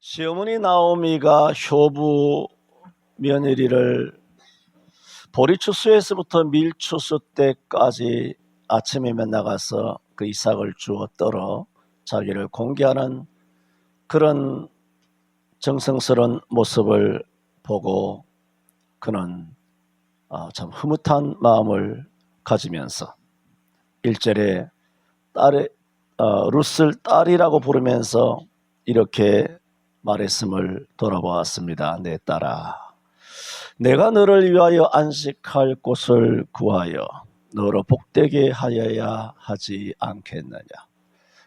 시어머니 나오미가 효부 며느리를 보리추수에서부터 밀추수 때까지 아침이면 나가서 그 이삭을 주워 떨어 자기를 공개하는 그런 정성스러운 모습을 보고 그는 참 흐뭇한 마음을 가지면서 1절에 룻을 딸이라고 부르면서 이렇게 말했음을 돌아보았습니다. 내 딸아, 내가 너를 위하여 안식할 곳을 구하여 너로 복되게 하여야 하지 않겠느냐.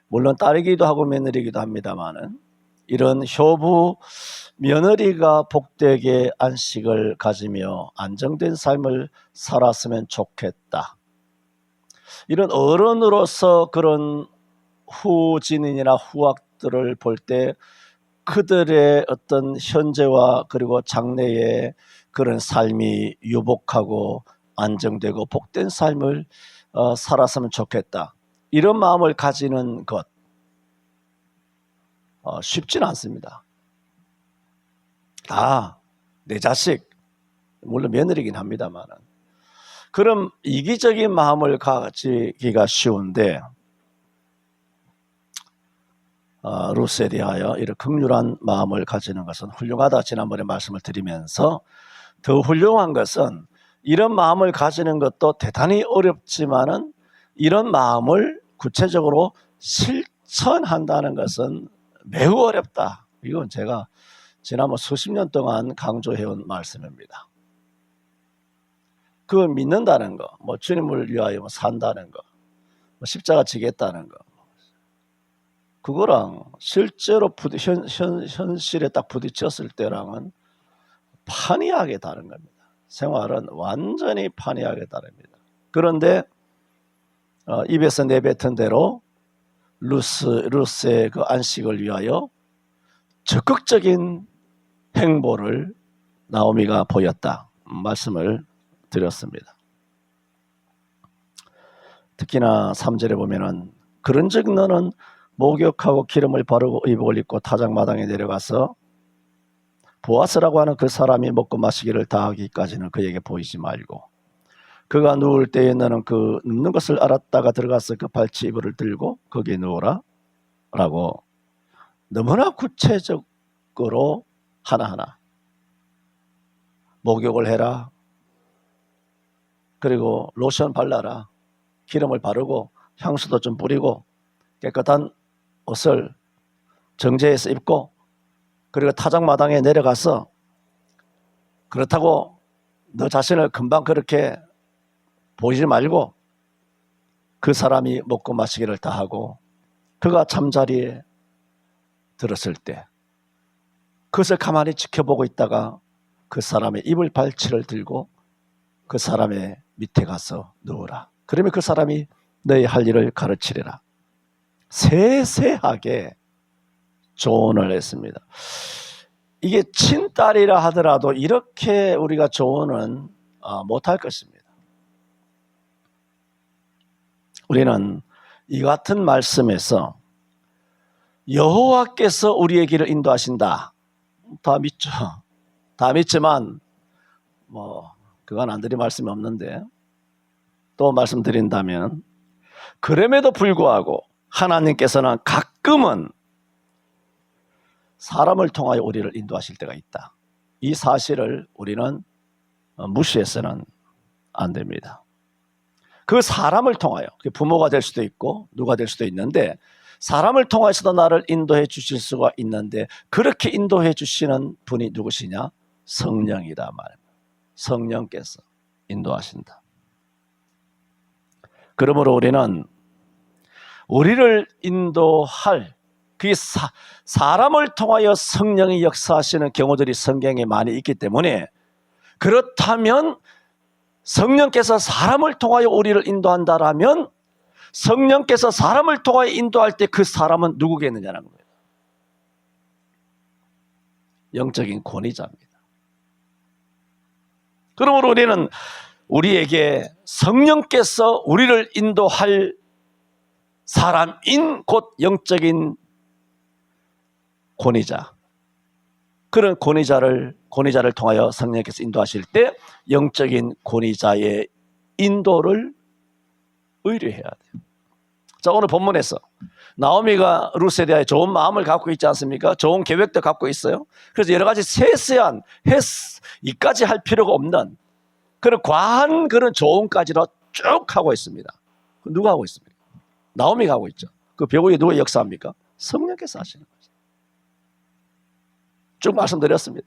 물론 딸이기도 하고 며느리기도 합니다마는 이런 효부 며느리가 복되게 안식을 가지며 안정된 삶을 살았으면 좋겠다. 이런 어른으로서 그런 후진인이나 후학들을 볼 때 그들의 어떤 현재와 그리고 장래의 그런 삶이 유복하고 안정되고 복된 삶을 살았으면 좋겠다. 이런 마음을 가지는 것 쉽지는 않습니다. 내 자식, 물론 며느리긴 합니다만 그런 이기적인 마음을 가지기가 쉬운데 룻에 대하여 이런 긍휼한 마음을 가지는 것은 훌륭하다. 지난번에 말씀을 드리면서 더 훌륭한 것은 이런 마음을 가지는 것도 대단히 어렵지만은 이런 마음을 구체적으로 실천한다는 것은 매우 어렵다. 이건 제가 지난번 수십 년 동안 강조해온 말씀입니다. 그걸 믿는다는 거, 주님을 위하여 산다는 거, 십자가 지겠다는 거, 그거랑 실제로 현실에 딱 부딪혔을 때랑은 판이하게 다른 겁니다. 생활은 완전히 판이하게 다릅니다. 그런데 입에서 내뱉은 대로 룻의 그 안식을 위하여 적극적인 행보를 나오미가 보였다. 말씀을 드렸습니다. 특히나 3절에 보면은 그런즉 너는 목욕하고 기름을 바르고 의복을 입고 타작마당에 내려가서 보아스라고 하는 그 사람이 먹고 마시기를 다하기까지는 그에게 보이지 말고 그가 누울 때에 너는 그 눕는 것을 알았다가 들어가서 그 발치 이불을 들고 거기에 누워라 라고 너무나 구체적으로 하나하나 목욕을 해라, 그리고 로션 발라라, 기름을 바르고 향수도 좀 뿌리고 깨끗한 옷을 정제해서 입고 그리고 타작마당에 내려가서 그렇다고 너 자신을 금방 그렇게 보이지 말고 그 사람이 먹고 마시기를 다 하고 그가 잠자리에 들었을 때 그것을 가만히 지켜보고 있다가 그 사람의 이불 발치를 들고 그 사람의 밑에 가서 누우라. 그러면 그 사람이 너의 할 일을 가르치리라. 세세하게 조언을 했습니다. 이게 친딸이라 하더라도 이렇게 우리가 조언은 못할 것입니다. 우리는 이 같은 말씀에서 여호와께서 우리의 길을 인도하신다. 다 믿죠. 다 믿지만 그건 안 드릴 말씀이 없는데 또 말씀드린다면 그럼에도 불구하고 하나님께서는 가끔은 사람을 통하여 우리를 인도하실 때가 있다. 이 사실을 우리는 무시해서는 안 됩니다. 그 사람을 통하여 부모가 될 수도 있고 누가 될 수도 있는데 사람을 통해서도 나를 인도해 주실 수가 있는데 그렇게 인도해 주시는 분이 누구시냐? 성령이다 말입니다. 성령께서 인도하신다. 그러므로 우리는 우리를 인도할 그 사람을 통하여 성령이 역사하시는 경우들이 성경에 많이 있기 때문에 그렇다면 성령께서 사람을 통하여 우리를 인도한다라면 성령께서 사람을 통하여 인도할 때 그 사람은 누구겠느냐는 거예요. 영적인 권위자입니다. 그러므로 우리는 우리에게 성령께서 우리를 인도할 사람인 곧 영적인 권위자, 그런 권위자를 통하여 성령께서 인도하실 때 영적인 권위자의 인도를 의뢰해야 돼요. 자, 오늘 본문에서 나오미가 룻에 대하여 좋은 마음을 갖고 있지 않습니까? 좋은 계획도 갖고 있어요. 그래서 여러 가지 세세한 이까지 할 필요가 없는 그런 과한 그런 조언까지도 쭉 하고 있습니다. 누가 하고 있습니까? 나오미가 하고 있죠. 그 배후에 누가 역사합니까? 성령께서 하시는 거죠. 쭉 말씀드렸습니다.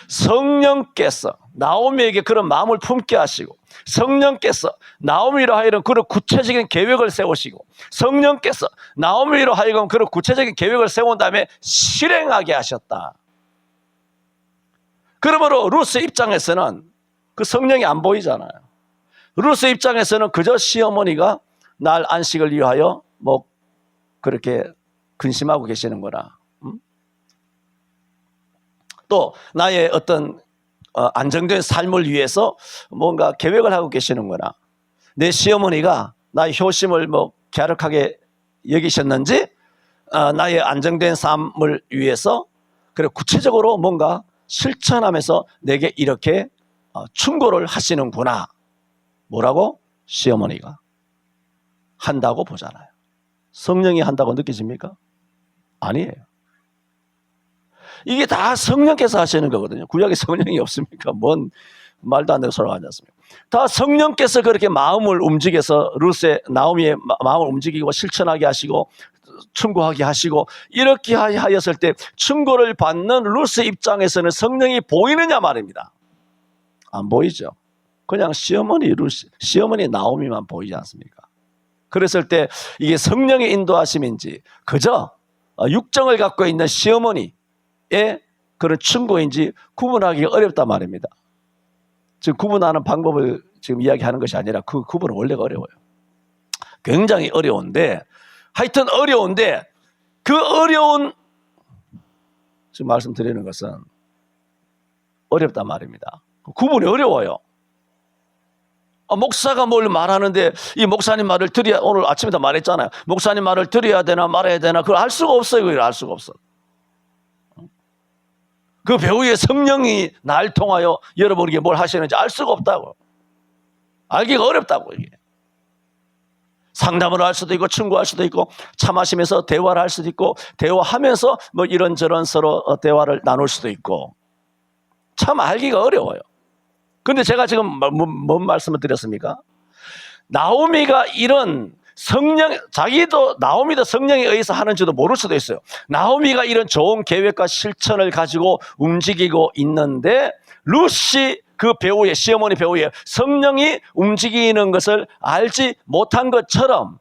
성령께서 나오미에게 그런 마음을 품게 하시고, 성령께서 나오미로 하여금 그런 구체적인 계획을 세우시고, 성령께서 나오미로 하여금 그런 구체적인 계획을 세운 다음에 실행하게 하셨다. 그러므로 룻의 입장에서는 그 성령이 안 보이잖아요. 룻의 입장에서는 그저 시어머니가 날 안식을 위하여 뭐 그렇게 근심하고 계시는구나. 또 나의 어떤 안정된 삶을 위해서 뭔가 계획을 하고 계시는구나. 내 시어머니가 나의 효심을 뭐 갸륵하게 여기셨는지 나의 안정된 삶을 위해서 그래 구체적으로 뭔가 실천하면서 내게 이렇게 충고를 하시는구나. 뭐라고? 시어머니가 한다고 보잖아요. 성령이 한다고 느껴집니까? 아니에요. 이게 다 성령께서 하시는 거거든요. 구약에 성령이 없습니까? 뭔 말도 안 되는 소리가 하지 않습니까? 다 성령께서 그렇게 마음을 움직여서 룻의 나오미의 마음을 움직이고 실천하게 하시고 충고하게 하시고 이렇게 하였을 때 충고를 받는 룻의 입장에서는 성령이 보이느냐 말입니다. 안 보이죠. 그냥 시어머니 나오미만 보이지 않습니까? 그랬을 때 이게 성령의 인도하심인지 그저 육정을 갖고 있는 시어머니의 그런 충고인지 구분하기가 어렵단 말입니다. 지금 구분하는 방법을 지금 이야기하는 것이 아니라 그 구분은 원래가 어려워요. 굉장히 어려운데 하여튼 어려운데 그 어려운 지금 말씀드리는 것은 어렵단 말입니다. 구분이 어려워요. 목사가 뭘 말하는데 이 목사님 말을 들어야 오늘 아침에도 말했잖아요. 목사님 말을 들어야 되나 말아야 되나 그걸 알 수가 없어요. 그걸 알 수가 없어. 그 배우의 성령이 날 통하여 여러분에게 뭘 하시는지 알 수가 없다고. 알기가 어렵다고 이게. 상담을 할 수도 있고 충고할 수도 있고 참아시면서 대화를 할 수도 있고 대화하면서 뭐 이런저런 서로 대화를 나눌 수도 있고 참 알기가 어려워요. 근데 제가 지금 뭔 말씀을 드렸습니까? 나오미가 이런 나오미도 성령에 의해서 하는지도 모를 수도 있어요. 나오미가 이런 좋은 계획과 실천을 가지고 움직이고 있는데 룻이 그 배우의 시어머니 배우의 성령이 움직이는 것을 알지 못한 것처럼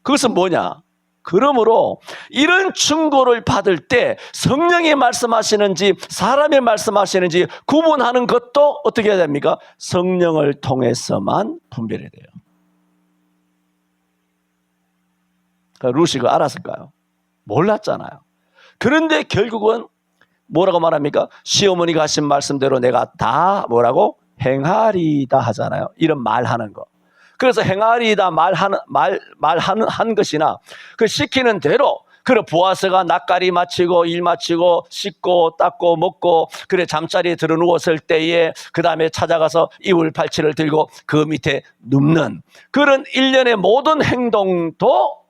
그것은 뭐냐? 그러므로 이런 충고를 받을 때 성령이 말씀하시는지 사람이 말씀하시는지 구분하는 것도 어떻게 해야 됩니까? 성령을 통해서만 분별해야 돼요. 그러니까 룻이 그거 알았을까요? 몰랐잖아요. 그런데 결국은 뭐라고 말합니까? 시어머니가 하신 말씀대로 내가 다 뭐라고? 행하리다 하잖아요. 이런 말하는 거. 그래서 행하리다 말한 것이나 그 시키는 대로 그래 보아스가 낯가리 마치고 일 마치고 씻고 닦고 먹고 그래 잠자리에 들어 누웠을 때에 그 다음에 찾아가서 이불 팔찌를 들고 그 밑에 눕는 그런 일련의 모든 행동도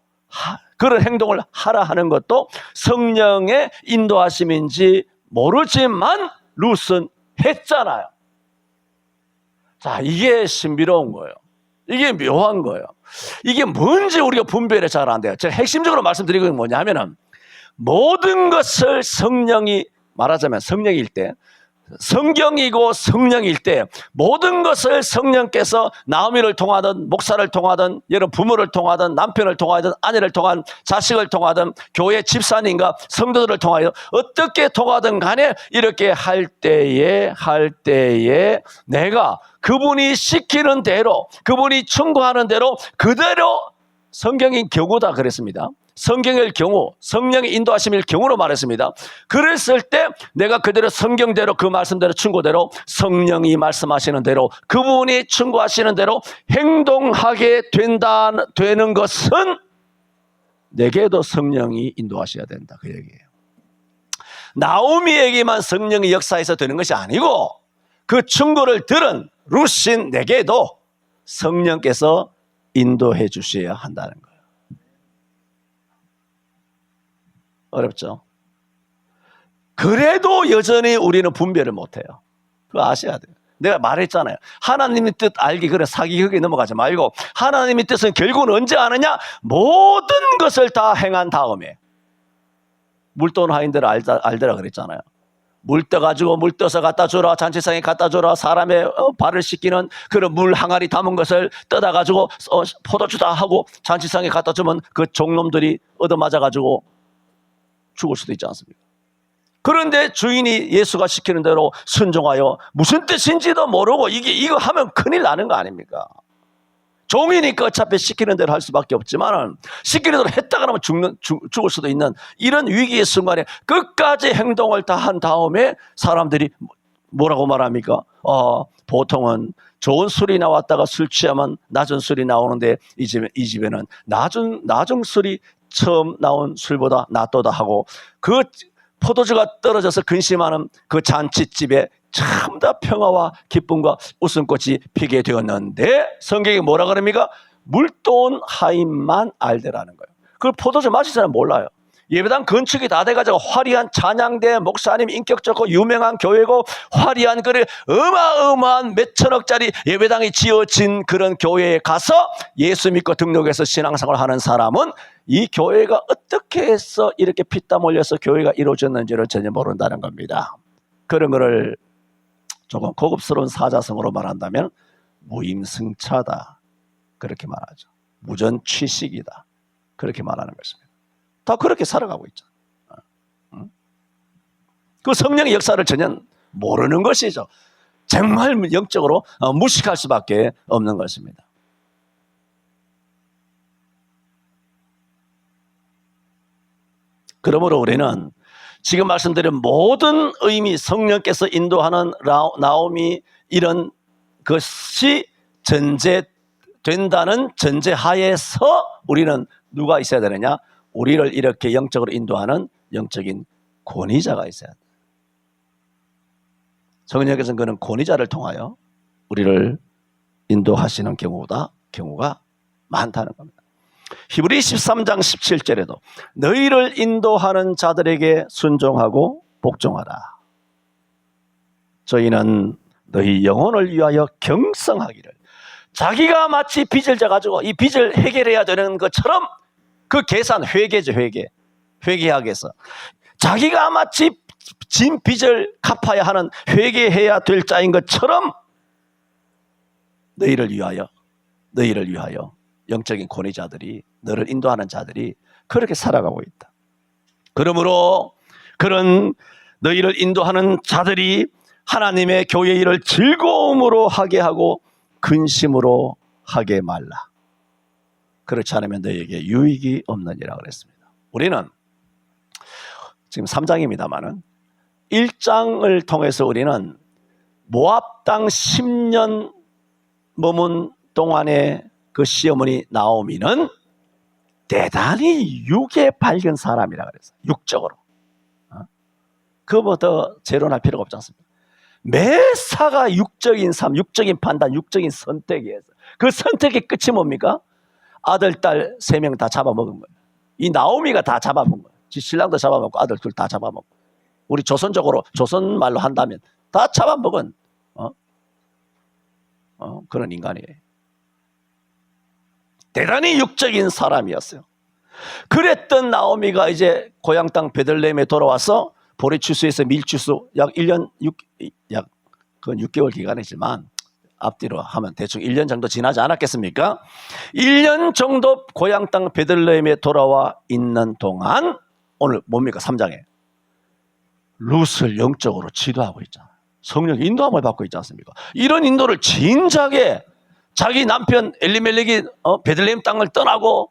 그런 행동을 하라 하는 것도 성령의 인도하심인지 모르지만 룻은 했잖아요. 자, 이게 신비로운 거예요. 이게 묘한 거예요. 이게 뭔지 우리가 분별이 잘 안 돼요. 제가 핵심적으로 말씀드리는 건 뭐냐면은 모든 것을 성령이 말하자면 성령일 때 성경이고 성령일 때 모든 것을 성령께서 나오미를 통하든 목사를 통하든 여러분 부모를 통하든 남편을 통하든 아내를 통하든 자식을 통하든 교회 집사님과 성도들을 통하여 어떻게 통하든 간에 이렇게 할 때에 내가 그분이 시키는 대로 그분이 충고하는 대로 그대로 성경인 경우다 그랬습니다. 성경일 경우, 성령의 인도하심일 경우로 말했습니다. 그랬을 때 내가 그대로 성경대로 그 말씀대로 충고대로 성령이 말씀하시는 대로 그분이 충고하시는 대로 행동하게 되는 것은 내게도 성령이 인도하셔야 된다, 그 얘기예요. 나오미에게만 성령의 역사에서 되는 것이 아니고 그 충고를 들은 룻인 내게도 성령께서 인도해 주셔야 한다는 거예요. 어렵죠? 그래도 여전히 우리는 분별을 못해요. 그거 아셔야 돼요. 내가 말했잖아요. 하나님의 뜻 알기 그래 사기극에 넘어가지 말고 하나님의 뜻은 결국은 언제 아느냐? 모든 것을 다 행한 다음에. 물 떠온 하인들을 알더라 그랬잖아요. 물 떠가지고 물 떠서 갖다 주라, 잔치상에 갖다 주라, 사람의 발을 씻기는 그런 물 항아리 담은 것을 떠다가지고 포도주다 하고 잔치상에 갖다 주면 그 종놈들이 얻어맞아가지고 죽을 수도 있지 않습니까? 그런데 주인이 예수가 시키는 대로 순종하여 무슨 뜻인지도 모르고 이거 하면 큰일 나는 거 아닙니까? 종이니까 어차피 시키는 대로 할 수밖에 없지만 시키는 대로 했다가 하면 죽을 수도 있는 이런 위기의 순간에 끝까지 행동을 다 한 다음에 사람들이 뭐라고 말합니까? 보통은 좋은 술이 나왔다가 술 취하면 낮은 술이 나오는데 이 집에는 낮은 술이 처음 나온 술보다 낫도다 하고 그 포도주가 떨어져서 근심하는 그 잔치집에 참 다 평화와 기쁨과 웃음꽃이 피게 되었는데 성경이 뭐라 그럽니까? 물떠온 하인만 알더라는 거예요. 그걸 포도주 마실 사람 몰라요. 예배당 건축이 다 돼가지고 화려한 찬양대, 목사님 인격 좋고 유명한 교회고 화려한 그런 어마어마한 몇천억짜리 예배당이 지어진 그런 교회에 가서 예수 믿고 등록해서 신앙생활을 하는 사람은 이 교회가 어떻게 해서 이렇게 피땀 흘려서 교회가 이루어졌는지를 전혀 모른다는 겁니다. 그런 거를 조금 고급스러운 사자성어로 말한다면 무임승차다 그렇게 말하죠. 무전취식이다 그렇게 말하는 것입니다. 다 그렇게 살아가고 있죠. 그 성령의 역사를 전혀 모르는 것이죠. 정말 영적으로 무식할 수밖에 없는 것입니다. 그러므로 우리는 지금 말씀드린 모든 의미 성령께서 인도하는 나오미 이런 것이 전제된다는 전제하에서 우리는 누가 있어야 되느냐? 우리를 이렇게 영적으로 인도하는 영적인 권위자가 있어야 돼요. 성령께서는 그는 권위자를 통하여 우리를 인도하시는 경우가 많다는 겁니다. 히브리 13장 17절에도 너희를 인도하는 자들에게 순종하고 복종하라. 저희는 너희 영혼을 위하여 경성하기를. 자기가 마치 빚을 져가지고 이 빚을 해결해야 되는 것처럼 그 계산 회계죠. 회계하기 위해서 자기가 마치 진 빚을 갚아야 하는 회계해야 될 자인 것처럼 너희를 위하여 영적인 권위자들이 너를 인도하는 자들이 그렇게 살아가고 있다. 그러므로 그런 너희를 인도하는 자들이 하나님의 교회 일을 즐거움으로 하게 하고 근심으로 하게 말라. 그렇지 않으면 너희에게 유익이 없느니라 그랬습니다. 우리는 지금 3장입니다만은 1장을 통해서 우리는 모압 땅 10년 머문 동안에 그 시어머니 나오미는 대단히 육에 밝은 사람이라 그랬어요. 육적으로. 그거 더 재론할 필요가 없지 않습니까? 매사가 육적인 삶, 육적인 판단, 육적인 선택이에요. 그 선택의 끝이 뭡니까? 아들, 딸 3명 다 잡아먹은 거예요. 이 나오미가 다 잡아먹은 거예요. 지 신랑도 잡아먹고 아들 둘 다 잡아먹고. 우리 조선적으로, 조선 말로 한다면 다 잡아먹은 그런 인간이에요. 대단히 육적인 사람이었어요. 그랬던 나오미가 이제 고향 땅 베들레헴에 돌아와서 보리추수에서 밀추수 약 6개월 기간이지만 앞뒤로 하면 대충 1년 정도 지나지 않았겠습니까? 1년 정도 고향 땅 베들레헴에 돌아와 있는 동안 오늘 뭡니까? 3장에 룻을 영적으로 지도하고 있잖아요. 성령 인도함을 받고 있지 않습니까? 이런 인도를 진작에 자기 남편 엘리멜렉이 베들레헴 땅을 떠나고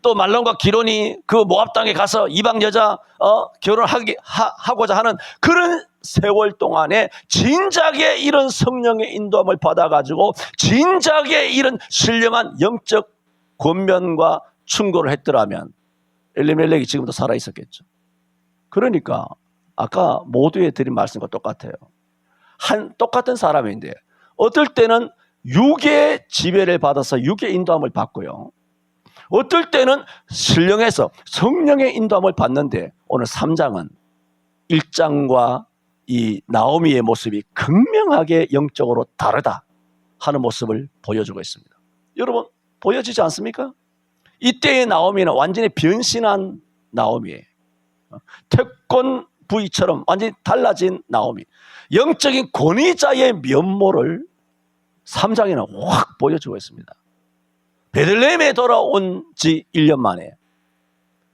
또 말론과 기론이 그 모압 땅에 가서 이방 여자 결혼하고자 하는 그런 세월 동안에 진작에 이런 성령의 인도함을 받아가지고 진작에 이런 신령한 영적 권면과 충고를 했더라면 엘리멜렉이 지금도 살아 있었겠죠. 그러니까 아까 모두에 드린 말씀과 똑같아요. 똑같은 사람인데 어떨 때는 육의 지배를 받아서 육의 인도함을 받고요. 어떨 때는 신령해서 성령의 인도함을 받는데 오늘 3장은 1장과 이 나오미의 모습이 극명하게 영적으로 다르다 하는 모습을 보여주고 있습니다. 여러분 보여지지 않습니까? 이때의 나오미는 완전히 변신한 나오미예요. 태권 부위처럼 완전히 달라진 나오미. 영적인 권위자의 면모를 3장에는 확 보여주고 있습니다. 베들레헴에 돌아온 지 1년 만에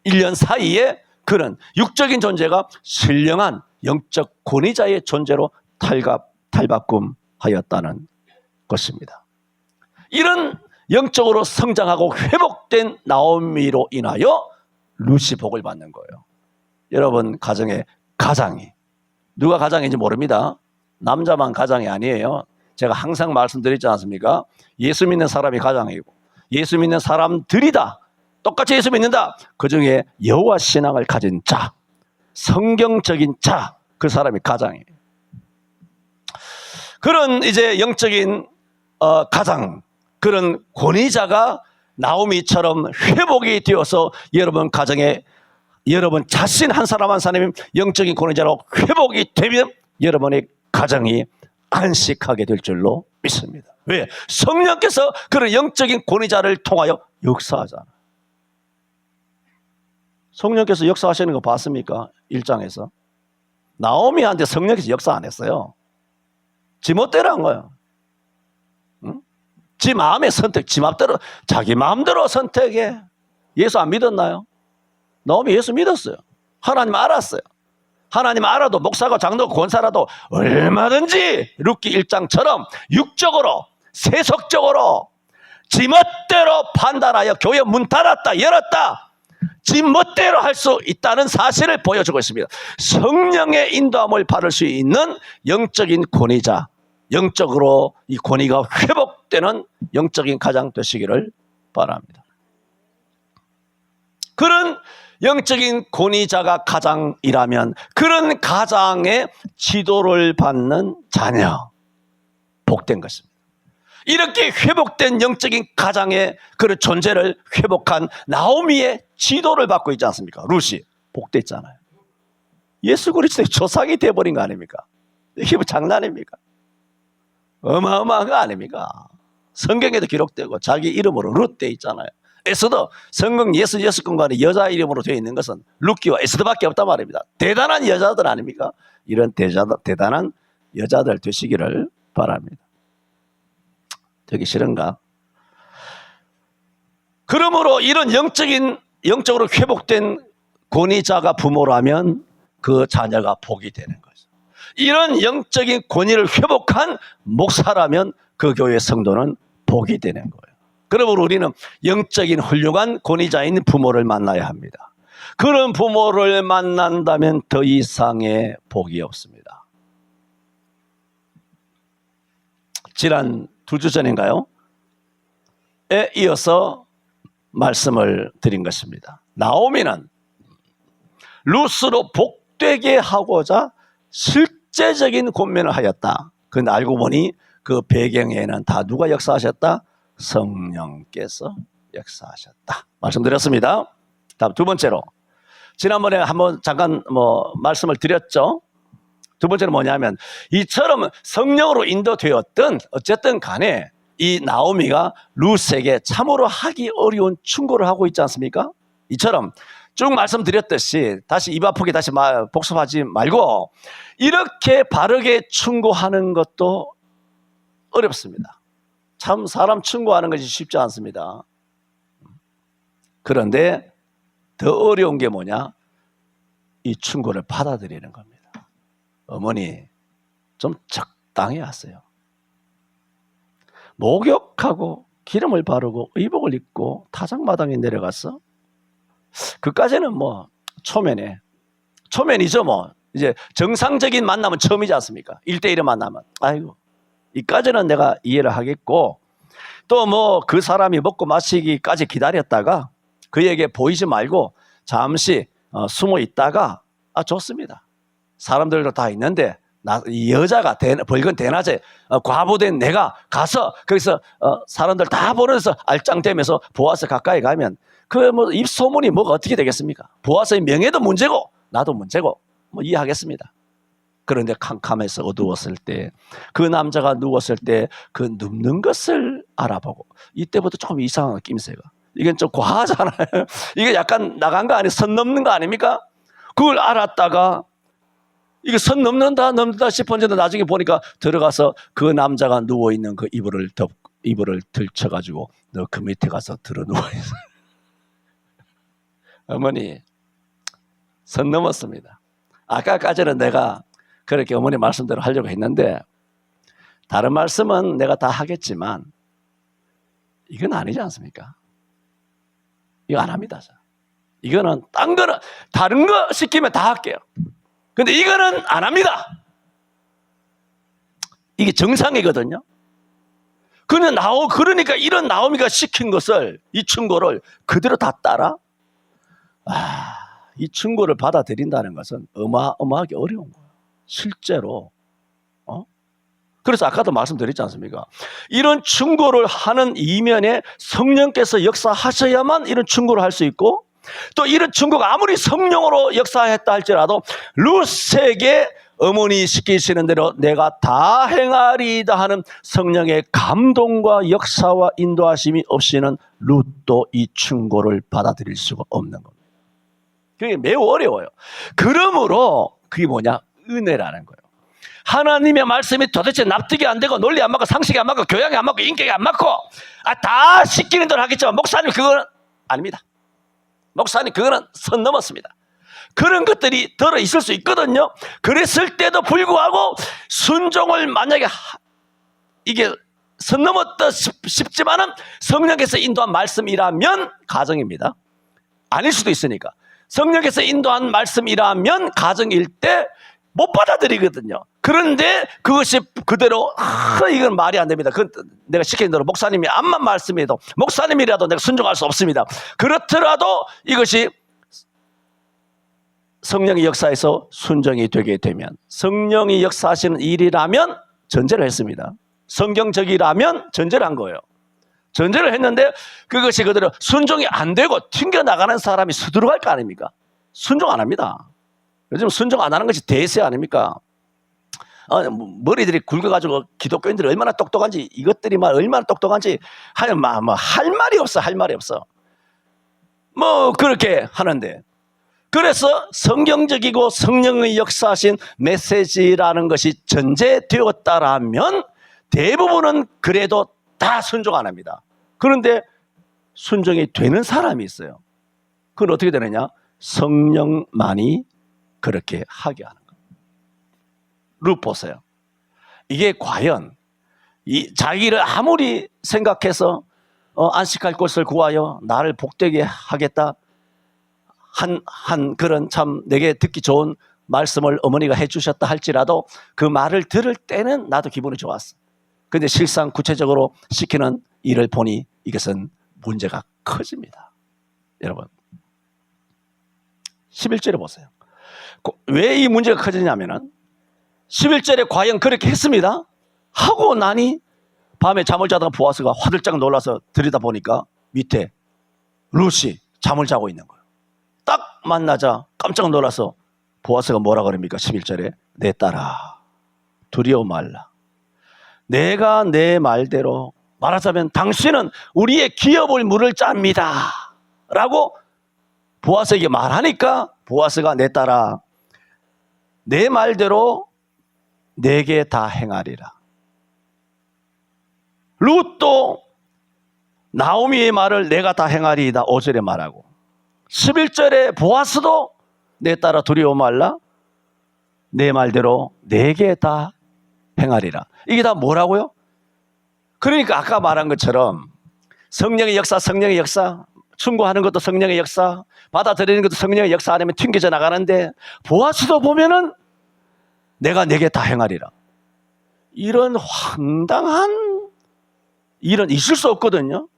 1년 사이에 그는 육적인 존재가 신령한 영적 권위자의 존재로 탈바꿈하였다는 것입니다. 이런 영적으로 성장하고 회복된 나오미로 인하여 룻이 복을 받는 거예요. 여러분 가정에 가장이 누가 가장인지 모릅니다. 남자만 가장이 아니에요. 제가 항상 말씀드리지 않습니까? 예수 믿는 사람이 가장이고 예수 믿는 사람들이다. 똑같이 예수 믿는다. 그 중에 여호와 신앙을 가진 자, 성경적인 자, 그 사람이 가장이에요. 그런 이제 영적인 가장, 그런 권위자가 나오미처럼 회복이 되어서 여러분 가정에 여러분 자신 한 사람 한 사람이 영적인 권위자로 회복이 되면 여러분의 가정이 안식하게 될 줄로 믿습니다. 왜? 성령께서 그런 영적인 권위자를 통하여 역사하잖아요. 성령께서 역사하시는 거 봤습니까? 1장에서. 나오미한테 성령께서 역사 안 했어요. 지 멋대로 한 거예요. 응? 지 마음의 선택, 지 마음대로, 자기 마음대로 선택해. 예수 안 믿었나요? 나오미 예수 믿었어요. 하나님 알았어요. 하나님 알아도 목사가 장로가 권사라도 얼마든지 룻기 1장처럼 육적으로 세속적으로 지 멋대로 판단하여 교회 문 닫았다 열었다 지 멋대로 할 수 있다는 사실을 보여주고 있습니다. 성령의 인도함을 받을 수 있는 영적인 권위자, 영적으로 이 권위가 회복되는 영적인 가장 되시기를 바랍니다. 그런 영적인 권위자가 가장이라면 그런 가장의 지도를 받는 자녀, 복된 것입니다. 이렇게 회복된 영적인 가장의 그런 존재를 회복한 나오미의 지도를 받고 있지 않습니까? 룻이 복됐잖아요. 예수 그리스도의 조상이 되어버린 거 아닙니까? 이게 뭐 장난입니까? 어마어마한 거 아닙니까? 성경에도 기록되고 자기 이름으로 룻 돼 있잖아요. 에스더, 성경 66권간에 여자 이름으로 되어 있는 것은 룻기와 에스더밖에 없단 말입니다. 대단한 여자들 아닙니까? 이런 대단한 여자들 되시기를 바랍니다. 되기 싫은가? 그러므로 이런 영적으로 회복된 권위자가 부모라면 그 자녀가 복이 되는 거죠. 이런 영적인 권위를 회복한 목사라면 그 교회 성도는 복이 되는 거예요. 그러므로 우리는 영적인 훌륭한 권위자인 부모를 만나야 합니다. 그런 부모를 만난다면 더 이상의 복이 없습니다. 지난 2주 전인가요? 에 이어서 말씀을 드린 것입니다. 나오미는 룻으로 복되게 하고자 실제적인 권면을 하였다. 근데 알고 보니 그 배경에는 다 누가 역사하셨다? 성령께서 역사하셨다. 말씀드렸습니다. 다음 두 번째로 지난번에 한번 잠깐 말씀을 드렸죠. 두 번째는 뭐냐면 이처럼 성령으로 인도되었던 어쨌든 간에 이 나오미가 룻에게 참으로 하기 어려운 충고를 하고 있지 않습니까? 이처럼 쭉 말씀드렸듯이 다시 입 아프게 다시 복습하지 말고 이렇게 바르게 충고하는 것도 어렵습니다. 참 사람 충고하는 것이 쉽지 않습니다. 그런데 더 어려운 게 뭐냐? 이 충고를 받아들이는 겁니다. 어머니 좀 적당히 하세요. 목욕하고 기름을 바르고 의복을 입고 타작마당에 내려가서 그까지는 초면이죠. 이제 정상적인 만남은 처음이지 않습니까? 1대1의 만남은 아이고 이까지는 내가 이해를 하겠고 또 그 사람이 먹고 마시기까지 기다렸다가 그에게 보이지 말고 잠시 숨어 있다가 좋습니다. 사람들도 다 있는데 이 여자가 벌건 대낮에 과부된 내가 가서 거기서 사람들 다 보면서 알짱대면서 보아스 가까이 가면 그 뭐 입소문이 뭐가 어떻게 되겠습니까? 보아스의 명예도 문제고 나도 문제고 뭐 이해하겠습니다. 그런데 캄캄해서 어두웠을 때 그 남자가 누웠을 때 그 눕는 것을 알아보고 이때부터 조금 이상한 낌새가 이건 좀 과하잖아요. 이게 약간 나간 거 아니에요? 선 넘는 거 아닙니까? 그걸 알았다가 이거 선 넘는다 싶었는데 나중에 보니까 들어가서 그 남자가 누워있는 그 이불을 들쳐가지고 너 그 밑에 가서 들어 누워있어. 어머니 선 넘었습니다. 아까까지는 내가 그렇게 어머니 말씀대로 하려고 했는데 다른 말씀은 내가 다 하겠지만 이건 아니지 않습니까? 이거 안 합니다. 이거는 딴 거는 다른 거 시키면 다 할게요. 근데 이거는 안 합니다. 이게 정상이거든요. 그러니까 이런 나오미가 시킨 것을 이 충고를 그대로 다 따라 이 충고를 받아들인다는 것은 어마어마하게 어려운 거예요. 실제로. 그래서 아까도 말씀드렸지 않습니까? 이런 충고를 하는 이면에 성령께서 역사하셔야만 이런 충고를 할 수 있고 또 이런 충고가 아무리 성령으로 역사했다 할지라도 룻에게 어머니 시키시는 대로 내가 다 행하리이다 하는 성령의 감동과 역사와 인도하심이 없이는 룻도 이 충고를 받아들일 수가 없는 겁니다. 그게 매우 어려워요. 그러므로 그게 뭐냐? 은혜라는 거예요. 하나님의 말씀이 도대체 납득이 안 되고 논리 안 맞고 상식이 안 맞고 교양이 안 맞고 인격이 안 맞고 다 시키는 대로 하겠지만 목사님 그거는 아닙니다. 목사님 그거는 선 넘었습니다. 그런 것들이 들어 있을 수 있거든요. 그랬을 때도 불구하고 순종을 만약에 이게 선 넘었다 싶지만은 성령께서 인도한 말씀이라면 가정입니다. 아닐 수도 있으니까. 성령께서 인도한 말씀이라면 가정일 때 못 받아들이거든요. 그런데 그것이 그대로 이건 말이 안 됩니다. 내가 시키는 대로 목사님이 암만 말씀해도 목사님이라도 내가 순종할 수 없습니다. 그렇더라도 이것이 성령의 역사에서 순종이 되게 되면 성령이 역사하시는 일이라면 전제를 했습니다. 성경적이라면 전제를 한 거예요. 전제를 했는데 그것이 그대로 순종이 안 되고 튕겨나가는 사람이 서두르갈 거 아닙니까? 순종 안 합니다. 요즘 순종 안 하는 것이 대세 아닙니까? 머리들이 굵어가지고 기독교인들이 얼마나 똑똑한지 이것들이 얼마나 똑똑한지 할 말이 없어. 할 말이 없어. 뭐 그렇게 하는데 그래서 성경적이고 성령의 역사하신 메시지라는 것이 전제되었다라면 대부분은 그래도 다 순종 안 합니다. 그런데 순종이 되는 사람이 있어요. 그건 어떻게 되느냐? 성령만이 그렇게 하게 하는 거예요. 룻 보세요. 이게 과연 자기를 아무리 생각해서 안식할 곳을 구하여 나를 복되게 하겠다 한 그런 참 내게 듣기 좋은 말씀을 어머니가 해주셨다 할지라도 그 말을 들을 때는 나도 기분이 좋았어. 그런데 실상 구체적으로 시키는 일을 보니 이것은 문제가 커집니다. 여러분 11절에 보세요. 왜 이 문제가 커지냐면은 11절에 과연 그렇게 했습니다. 하고 나니 밤에 잠을 자다가 보아스가 화들짝 놀라서 들여다보니까 밑에 룻이 잠을 자고 있는 거예요. 딱 만나자 깜짝 놀라서 보아스가 뭐라 그럽니까? 11절에 내 딸아 두려워 말라. 내가 내 말대로 말하자면 당신은 우리의 기업을 물을 짭니다 라고 보아스에게 말하니까 보아스가 내 딸아 내 말대로 내게 다 행하리라. 룻도 나오미의 말을 내가 다 행하리이다 5절에 말하고 11절에 보아스도 내 딸아 두려워 말라 내 말대로 내게 다 행하리라. 이게 다 뭐라고요? 그러니까 아까 말한 것처럼 성령의 역사 충고하는 것도 성령의 역사, 받아들이는 것도 성령의 역사 아니면 튕겨져 나가는데 보아스도 보면은 내가 내게 다 행하리라. 이런 황당한 일은 있을 수 없거든요.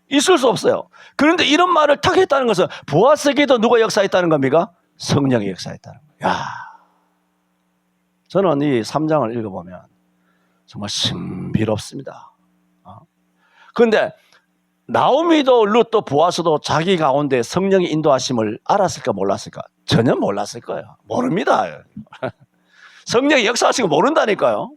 있을 수 없어요. 그런데 이런 말을 탁 했다는 것은 보아스에게도 누가 역사했다는 겁니까? 성령이 역사했다는 거예요. 야, 저는 이 3장을 읽어보면 정말 신비롭습니다. 그런데 나오미도 룻도 보아스도 자기 가운데 성령의 인도하심을 알았을까 몰랐을까? 전혀 몰랐을 거예요. 모릅니다. 성령이 역사하시고 모른다니까요.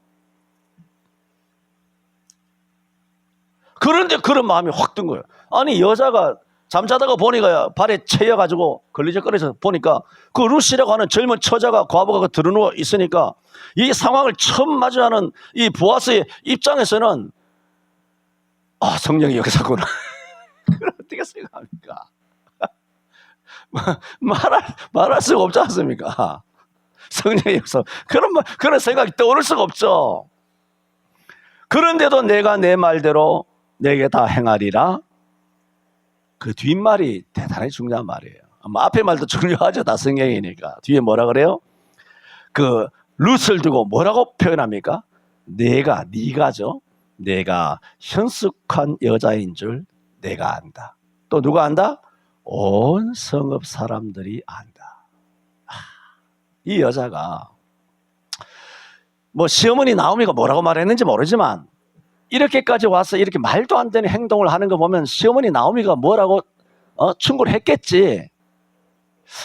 그런데 그런 마음이 확 든 거예요. 아니, 여자가 잠자다가 보니까 발에 채여가지고 걸리적거려서 보니까 그 룻이라고 하는 젊은 처자가 과부가 드러누워 있으니까 이 상황을 처음 마주하는 이 보아스의 입장에서는 아, 성령이 역사구나. 그걸 어떻게 생각합니까? 말할 수가 없지 않습니까? 성령의 역사. 그런 생각이 떠오를 수가 없죠. 그런데도 내가 내 말대로 내게 다 행하리라. 그 뒷말이 대단히 중요한 말이에요. 앞에 말도 중요하죠. 다 성경이니까. 뒤에 뭐라 그래요? 그 룻을 두고 뭐라고 표현합니까? 네가죠. 내가 현숙한 여자인 줄 내가 안다. 또 누가 안다? 온 성읍 사람들이 안다. 이 여자가 뭐 시어머니 나오미가 뭐라고 말했는지 모르지만 이렇게까지 와서 이렇게 말도 안 되는 행동을 하는 거 보면 시어머니 나오미가 뭐라고 충고를 했겠지.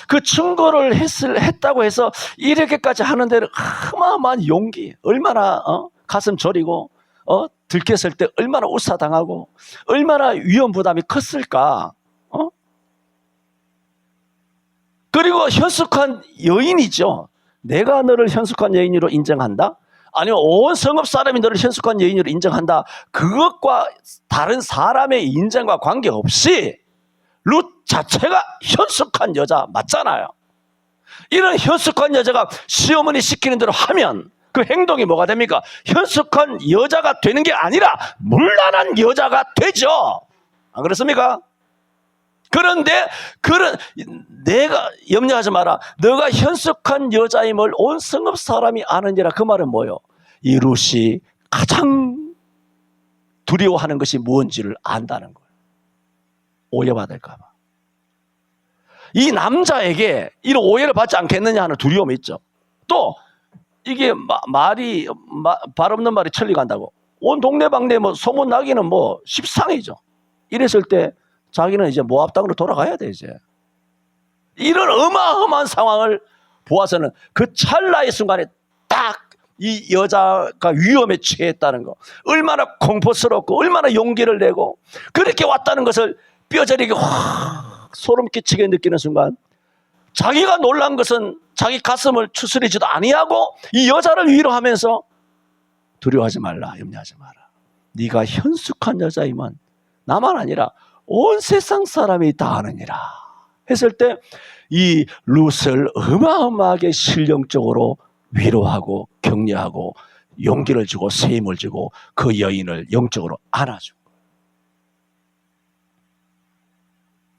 그 충고를 했다고 해서 이렇게까지 하는 데는 어마어마한 용기, 얼마나 가슴 저리고 들켰을 때 얼마나 우사당하고 얼마나 위험 부담이 컸을까. 그리고 현숙한 여인이죠. 내가 너를 현숙한 여인으로 인정한다? 아니면 온 성읍 사람이 너를 현숙한 여인으로 인정한다. 그것과 다른 사람의 인정과 관계없이 룻 자체가 현숙한 여자 맞잖아요. 이런 현숙한 여자가 시어머니 시키는 대로 하면 그 행동이 뭐가 됩니까? 현숙한 여자가 되는 게 아니라 문란한 여자가 되죠. 안 그렇습니까? 그런데 내가 염려하지 마라. 너가 현숙한 여자임을 온 성읍 사람이 아느니라. 그 말은 뭐예요? 이 룻이 가장 두려워하는 것이 무엇인지를 안다는 거예요. 오해받을까 봐. 이 남자에게 이런 오해를 받지 않겠느냐 하는 두려움이 있죠. 또 이게 발 없는 말이 천리 간다고. 온 동네방네 뭐 소문나기는 뭐 십상이죠. 이랬을 때 자기는 이제 모압 땅으로 돌아가야 돼, 이제. 이런 어마어마한 상황을 보아서는 그 찰나의 순간에 딱 이 여자가 위험에 처했다는 거, 얼마나 공포스럽고 얼마나 용기를 내고 그렇게 왔다는 것을 뼈저리게 확 소름 끼치게 느끼는 순간, 자기가 놀란 것은 자기 가슴을 추스리지도 아니하고 이 여자를 위로하면서 두려워하지 말라, 염려하지 마라. 네가 현숙한 여자이면 나만 아니라 온 세상 사람이 다 아느니라 했을 때 이 룻을 어마어마하게 실령적으로 위로하고 격려하고 용기를 주고 새 힘을 주고 그 여인을 영적으로 안아주고.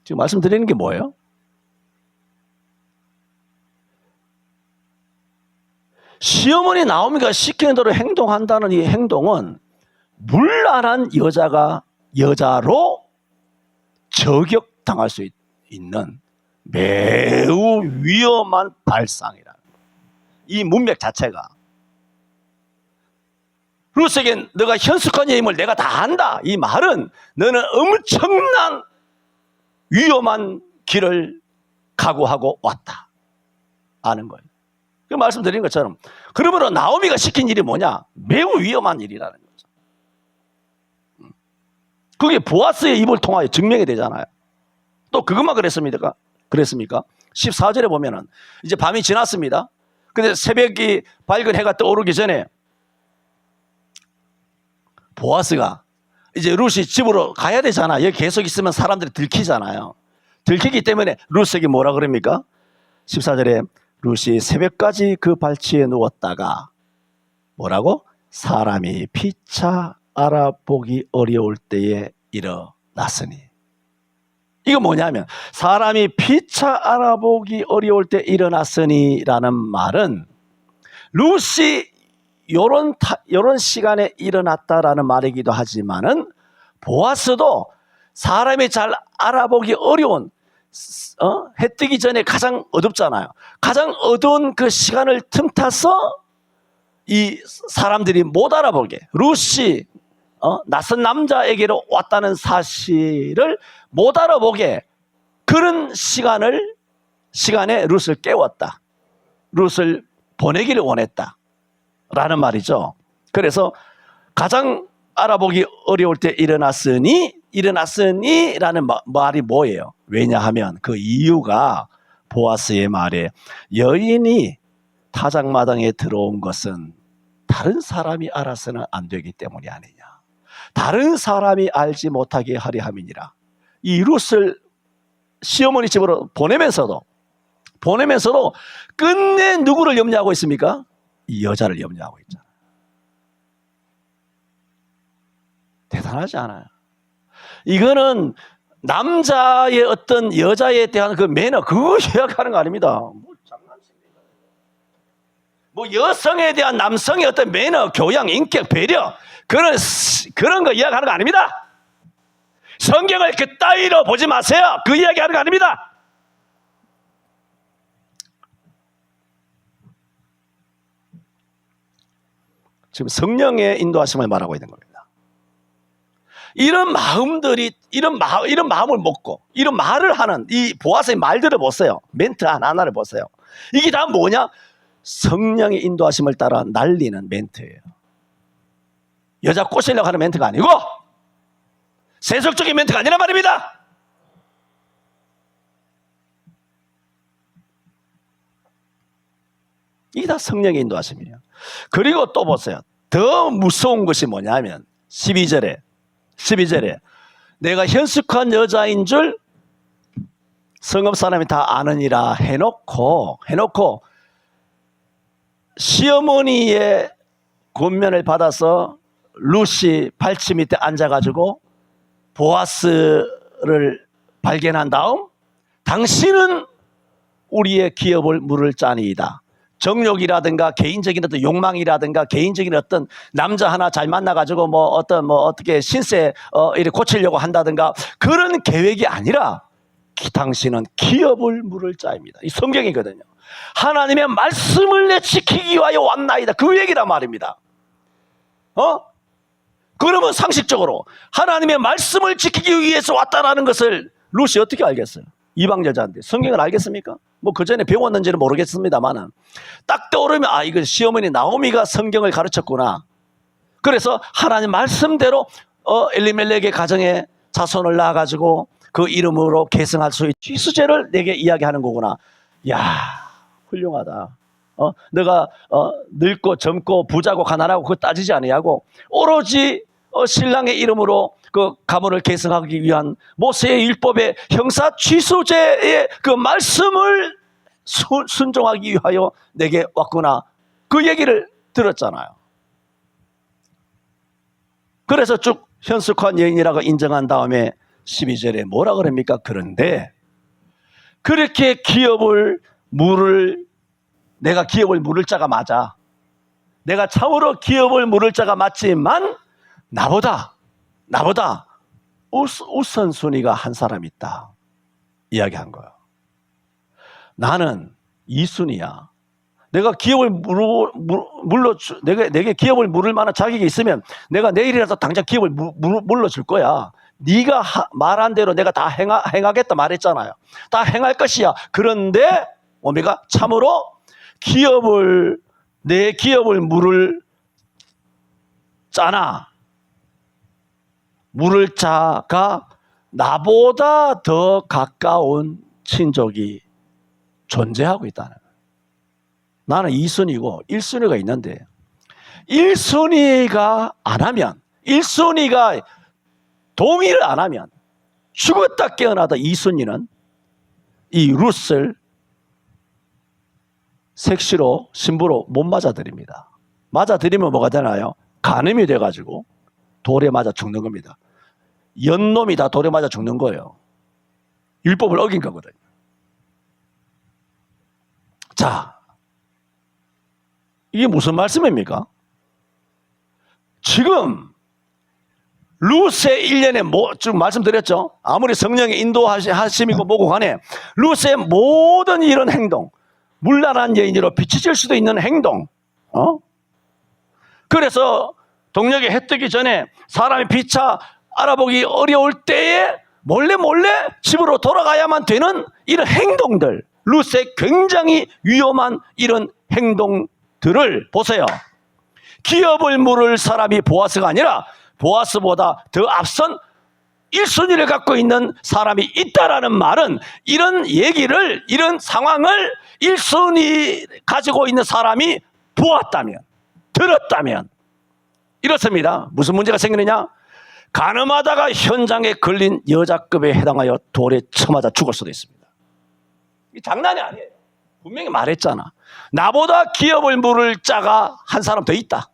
지금 말씀드리는 게 뭐예요? 시어머니 나오미가 시키는 대로 행동한다는 이 행동은 문란한 여자로 저격당할 수 있는 매우 위험한 발상이라는 거예요. 이 문맥 자체가. 룻에게 너가 현숙한 여임을 내가 다 안다. 이 말은 너는 엄청난 위험한 길을 각오하고 왔다. 아는 거예요. 그 말씀드린 것처럼. 그러므로 나오미가 시킨 일이 뭐냐? 매우 위험한 일이라는 거죠. 그게 보아스의 입을 통하여 증명이 되잖아요. 또 그것만 그랬습니까? 14절에 보면은 이제 밤이 지났습니다. 근데 새벽이 밝은 해가 떠오르기 전에 보아스가 이제 룻이 집으로 가야 되잖아. 여기 계속 있으면 사람들이 들키잖아요. 들키기 때문에 룻에게 뭐라 그럽니까? 14절에 룻이 새벽까지 그 발치에 누웠다가 뭐라고? 사람이 피차 알아보기 어려울 때에 일어났으니. 이거 뭐냐면 사람이 피차 알아보기 어려울 때 일어났으니 라는 말은 룻이 요런 시간에 일어났다라는 말이기도 하지만은 보아스도 사람이 잘 알아보기 어려운 해 뜨기 전에 가장 어둡잖아요. 가장 어두운 그 시간을 틈타서 이 사람들이 못 알아보게, 룻이 낯선 남자에게로 왔다는 사실을 못 알아보게, 그런 시간에 룻을 깨웠다. 룻을 보내기를 원했다 라는 말이죠. 그래서 가장 알아보기 어려울 때 일어났으니 라는 말이 뭐예요? 왜냐하면 그 이유가 보아스의 말에 여인이 타작마당에 들어온 것은 다른 사람이 알아서는 안 되기 때문이 아니냐. 다른 사람이 알지 못하게 하려 함이니라. 이 룻을 시어머니 집으로 보내면서도 끝내 누구를 염려하고 있습니까? 이 여자를 염려하고 있잖아요. 대단하지 않아요? 이거는 남자의 어떤 여자에 대한 그 매너, 그거 이야기하는 거 아닙니다. 뭐 여성에 대한 남성의 어떤 매너, 교양, 인격, 배려, 그런 거 이야기하는 거 아닙니다. 성경을 그따위로 보지 마세요. 그 이야기하는 거 아닙니다. 지금 성령의 인도하심을 말하고 있는 겁니다. 이런 마음들이, 이런 마음을 먹고, 이런 말을 하는 이 보아스의 말들을 보세요. 멘트 하나하나를 보세요. 이게 다 뭐냐? 성령의 인도하심을 따라 날리는 멘트예요. 여자 꼬시려고 하는 멘트가 아니고, 세속적인 멘트가 아니란 말입니다. 이게 다 성령의 인도하심이에요. 그리고 또 보세요. 더 무서운 것이 뭐냐면 12절에 내가 현숙한 여자인 줄 성읍 사람이 다 아느니라 해놓고 시어머니의 권면을 받아서 룻이 발치 밑에 앉아가지고 보아스를 발견한 다음 당신은 우리의 기업을 물을 자니이다. 정욕이라든가 개인적인 어떤 욕망이라든가 개인적인 어떤 남자 하나 잘 만나가지고 어떻게 신세 이렇게 고치려고 한다든가 그런 계획이 아니라 당신은 기업을 물을 자입니다. 이 성경이거든요. 하나님의 말씀을 내 지키기 위하여 왔나이다. 그 얘기란 말입니다. 그러면 상식적으로 하나님의 말씀을 지키기 위해서 왔다라는 것을 룻이 어떻게 알겠어요? 이방 여자인데 성경을 알겠습니까? 뭐 그 전에 배웠는지는 모르겠습니다만은 딱 떠오르면 이거 시어머니 나오미가 성경을 가르쳤구나. 그래서 하나님 말씀대로 엘리멜렉의 가정에 자손을 낳아가지고 그 이름으로 계승할 수 있는 쥐수제를 내게 이야기하는 거구나. 야, 훌륭하다. 내가 늙고 젊고 부자고 가난하고 그거 따지지 아니하고 오로지 신랑의 이름으로 그 가문을 계승하기 위한 모세의 율법의 형사 취소제의 그 말씀을 순종하기 위하여 내게 왔구나. 그 얘기를 들었잖아요. 그래서 쭉 현숙한 여인이라고 인정한 다음에 12절에 뭐라 그럽니까? 그런데 그렇게 내가 기업을 물을 자가 맞아. 내가 참으로 기업을 물을 자가 맞지만 나보다 우선순위가 한 사람 있다. 이야기한 거예요. 나는 2순위야. 내가 기업을 내게 기업을 물을 만한 자격이 있으면 내가 내일이라도 당장 기업을 물러줄 거야. 네가 말한 대로 내가 다 행하겠다 말했잖아요. 다 행할 것이야. 그런데 뭡니까? 참으로 내 기업을 물을 자가 나보다 더 가까운 친족이 존재하고 있다는 거예요. 나는 2순위고 1순위가 있는데 1순위가 동의를 안 하면 죽었다 깨어나다 2순위는 이 룻을 색시로 신부로 못 맞아들입니다. 맞아들이면 뭐가 되나요? 간음이 돼가지고 돌에 맞아 죽는 겁니다. 연놈이 다 돌에 맞아 죽는 거예요. 율법을 어긴 거거든요. 자, 이게 무슨 말씀입니까? 지금 룻의 일련의 쭉 말씀드렸죠. 아무리 성령의 인도하심이고 뭐고 간에 룻의 모든 이런 행동, 물란한 여인으로 비춰질 수도 있는 행동, 그래서 동력이 해 뜨기 전에 사람이 피차 알아보기 어려울 때에 몰래 집으로 돌아가야만 되는 이런 행동들, 룻의 굉장히 위험한 이런 행동들을 보세요. 기업을 물을 사람이 보아스가 아니라 보아스보다 더 앞선 1순위를 갖고 있는 사람이 있다라는 말은 이런 얘기를, 이런 상황을 1순위 가지고 있는 사람이 보았다면, 들었다면 이렇습니다. 무슨 문제가 생기느냐? 가늠하다가 현장에 걸린 여자급에 해당하여 돌에 쳐맞아 죽을 수도 있습니다. 이 장난이 아니에요. 분명히 말했잖아. 나보다 기업을 물을 자가 한 사람 더 있다.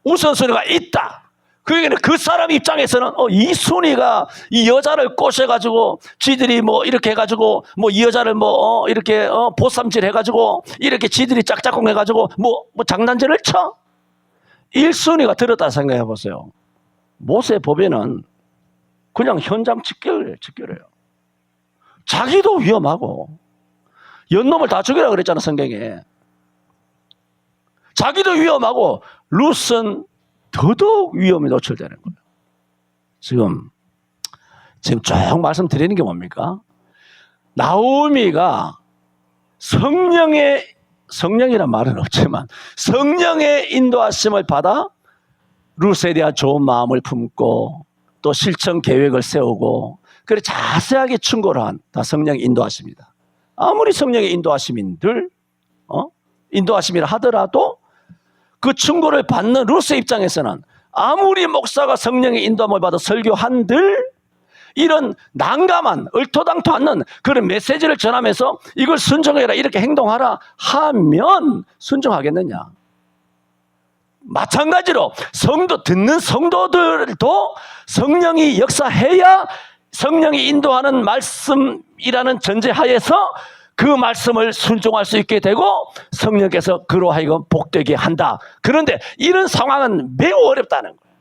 우선순위가 있다. 그 얘기는 그 사람 입장에서는 이 순위가 이 여자를 꼬셔가지고 지들이 뭐 이렇게 해가지고 뭐 이 여자를 뭐 이렇게 보쌈질 해가지고 이렇게 지들이 짝짝꿍 해가지고 뭐 장난질을 쳐? 1순위가 들었다 생각해 보세요. 모세 법에는 그냥 현장 직결해요. 자기도 위험하고 연놈을 다 죽이라 그랬잖아, 성경에. 자기도 위험하고 룻은 더더욱 위험에 노출되는 거예요. 지금 쭉 말씀드리는 게 뭡니까? 나오미가 성령이란 말은 없지만 성령의 인도하심을 받아 룻에 대한 좋은 마음을 품고 또 실천 계획을 세우고 그래 자세하게 충고를 한 다 성령의 인도하심이다. 아무리 성령의 인도하심인들 인도하심이라 하더라도 그 충고를 받는 룻의 입장에서는 아무리 목사가 성령의 인도함을 받아 설교한들 이런 난감한 얼토당토 않는 그런 메시지를 전하면서 이걸 순종해라 이렇게 행동하라 하면 순종하겠느냐? 마찬가지로 듣는 성도들도 성령이 역사해야 성령이 인도하는 말씀이라는 전제하에서 그 말씀을 순종할 수 있게 되고 성령께서 그로 하여금 복되게 한다. 그런데 이런 상황은 매우 어렵다는 거예요.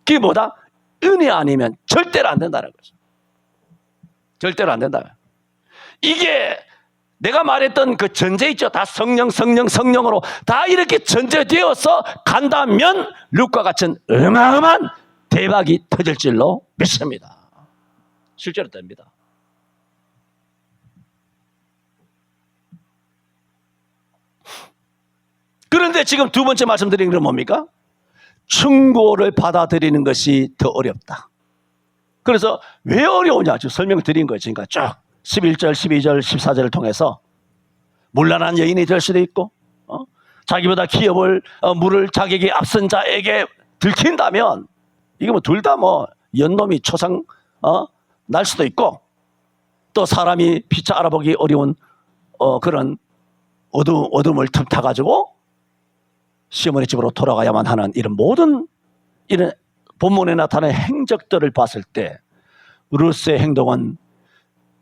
그게 뭐다? 은혜 아니면 절대로 안 된다는 거죠. 절대로 안 된다. 이게 내가 말했던 그 전제 있죠. 다 성령으로 다 이렇게 전제되어서 간다면 룻과 같은 어마어마한 대박이 터질 줄로 믿습니다. 실제로 됩니다. 그런데 지금 두 번째 말씀드린 건 뭡니까? 충고를 받아들이는 것이 더 어렵다. 그래서 왜 어려우냐? 지금 설명드린 거예요. 지금까지 쭉 11절, 12절, 14절을 통해서 문란한 여인이 될 수도 있고 자기보다 기업을 물을 자기에게 앞선 자에게 들킨다면 이게 뭐 둘 다 뭐 연놈이 초상 날 수도 있고 또 사람이 피차 알아보기 어려운 그런 어둠을 틈타가지고 시어머니 집으로 돌아가야만 하는 이런 모든 이런 본문에 나타나는 행적들을 봤을 때 룻의 행동은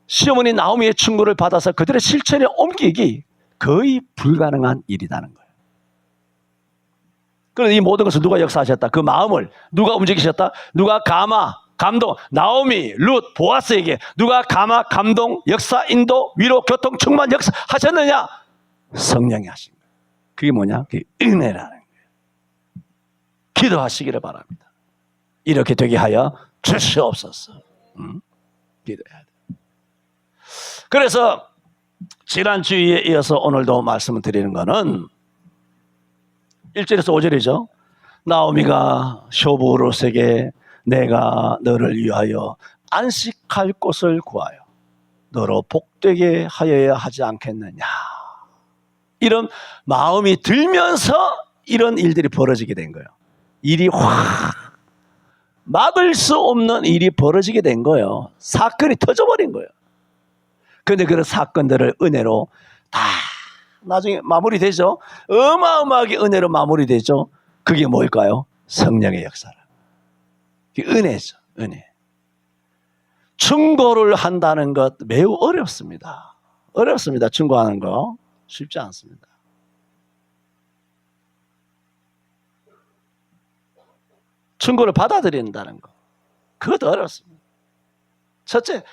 시어머니 나오미의 충고를 받아서 그들의 실천에 옮기기 거의 불가능한 일이라는 거예요. 그런데 이 모든 것을 누가 역사하셨다? 그 마음을 누가 움직이셨다? 누가 감동, 나오미, 룻, 보아스에게 누가 감동, 역사, 인도, 위로, 교통, 충만 역사 하셨느냐? 성령이 하신 거예요. 그게 뭐냐? 그게 은혜라는 거예요. 기도하시기를 바랍니다. 이렇게 되게 하여 주시옵소서. 기도해야 돼요. 그래서 지난주에 이어서 오늘도 말씀을 드리는 것은 1절에서 5절이죠. 나오미가 쇼부 룻에게 내가 너를 위하여 안식할 곳을 구하여 너로 복되게 하여야 하지 않겠느냐. 이런 마음이 들면서 이런 일들이 벌어지게 된 거예요. 일이 확 막을 수 없는 일이 벌어지게 된 거예요. 사건이 터져버린 거예요. 그런데 그런 사건들을 은혜로 다 나중에 마무리되죠. 어마어마하게 은혜로 마무리되죠. 그게 뭘까요? 성령의 역사라. 그게 은혜죠. 은혜. 충고를 한다는 것 매우 어렵습니다. 어렵습니다. 충고하는 거 쉽지 않습니다. 충고를 받아들인다는 거. 그것도 어렵습니다. 첫째,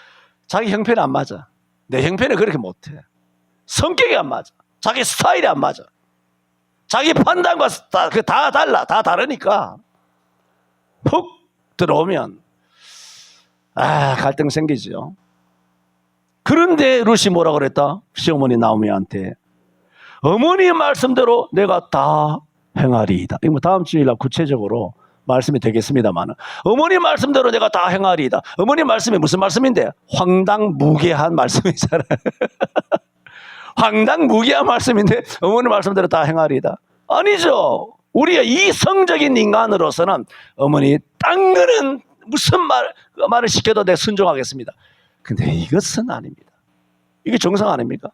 자기 형편이 안 맞아. 내 형편이 그렇게 못해. 성격이 안 맞아. 자기 스타일이 안 맞아. 자기 판단과 다 달라. 다 다르니까 푹 들어오면 갈등 생기죠. 그런데 룻이 뭐라 그랬다? 시어머니 나오미한테 어머니의 말씀대로 내가 다 행하리이다. 이거 뭐 다음 주일날 구체적으로 말씀이 되겠습니다만, 어머니 말씀대로 내가 다 행하리이다. 어머니 말씀이 무슨 말씀인데? 황당무계한 말씀이잖아요. 황당무계한 말씀인데 어머니 말씀대로 다 행하리이다. 아니죠. 우리가 이성적인 인간으로서는 어머니 딴 거는 무슨 말을 시켜도 내가 순종하겠습니다. 근데 이것은 아닙니다. 이게 정상 아닙니까?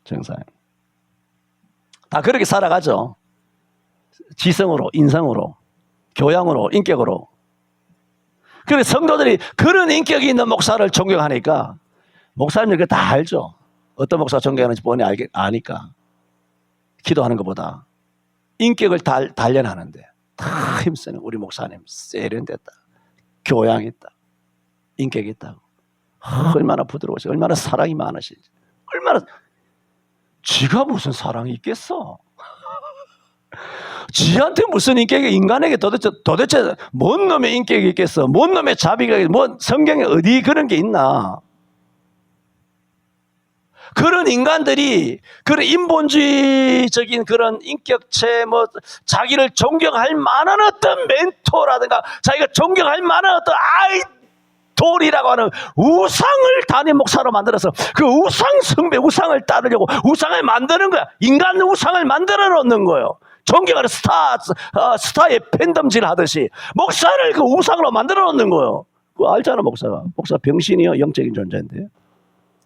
정상. 다 그렇게 살아가죠. 지성으로, 인성으로, 교양으로, 인격으로. 그래서 성도들이 그런 인격이 있는 목사를 존경하니까 목사님들 그거 다 알죠. 어떤 목사 존경하는지 뻔히 아니까. 기도하는 것보다 인격을 단련하는데 다 힘쓰는 우리 목사님 세련됐다. 교양 있다. 인격이 있다고. 얼마나 부드러우시, 얼마나 사랑이 많으신지. 얼마나 지가 무슨 사랑이 있겠어. 지한테 무슨 인격이, 인간에게 도대체 뭔 놈의 인격이 있겠어. 뭔 놈의 자비가 있겠어. 뭐 성경에 어디 그런 게 있나. 그런 인간들이 그런 인본주의적인 그런 인격체, 뭐 자기를 존경할 만한 어떤 멘토라든가 자기가 존경할 만한 어떤 아이돌이라고 하는 우상을 담임 목사로 만들어서 그 우상 숭배, 우상을 따르려고 우상을 만드는 거야. 인간 우상을 만들어 놓는 거예요. 존경하는 스타의 팬덤질 하듯이 목사를 그 우상으로 만들어 놓는 거예요. 그거 알잖아. 목사 병신이요, 영적인 존재인데.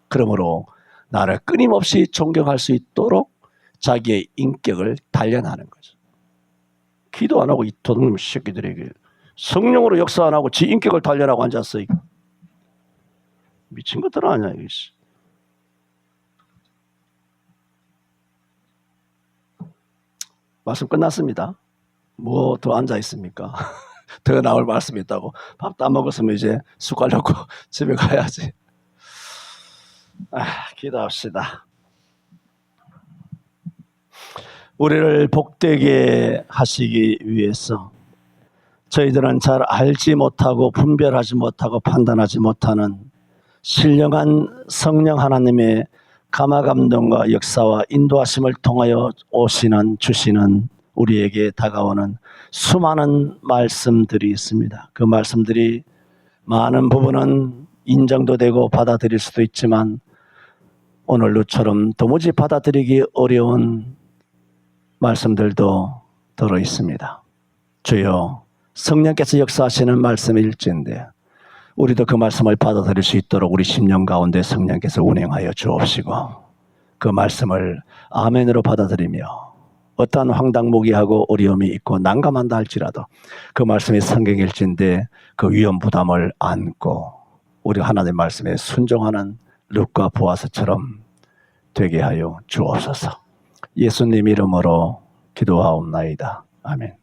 그러므로 나를 끊임없이 존경할 수 있도록 자기의 인격을 단련하는 거죠. 기도 안 하고 이 도둑놈 새끼들에게 성령으로 역사 안 하고 지 인격을 단련하고 앉았어. 미친 것들 아니야. 말씀 끝났습니다. 뭐 더 앉아 있습니까? 더 나올 말씀이 있다고. 밥도 안 먹었으면 이제 숟갈 넣고 집에 가야지. 기도합시다. 우리를 복되게 하시기 위해서 저희들은 잘 알지 못하고 분별하지 못하고 판단하지 못하는 신령한 성령 하나님의 감화감동과 역사와 인도하심을 통하여 주시는 우리에게 다가오는 수많은 말씀들이 있습니다. 그 말씀들이 많은 부분은 인정도 되고 받아들일 수도 있지만 오늘처럼 도무지 받아들이기 어려운 말씀들도 들어 있습니다. 주여, 성령께서 역사하시는 말씀일진데 우리도 그 말씀을 받아들일 수 있도록 우리 심령 가운데 성령께서 운행하여 주옵시고 그 말씀을 아멘으로 받아들이며 어떠한 황당무계하고 어려움이 있고 난감한다 할지라도 그 말씀이 성경일진데 그 위험 부담을 안고 우리 하나님의 말씀에 순종하는 룻과 보아스처럼 되게 하여 주옵소서. 예수님 이름으로 기도하옵나이다. 아멘.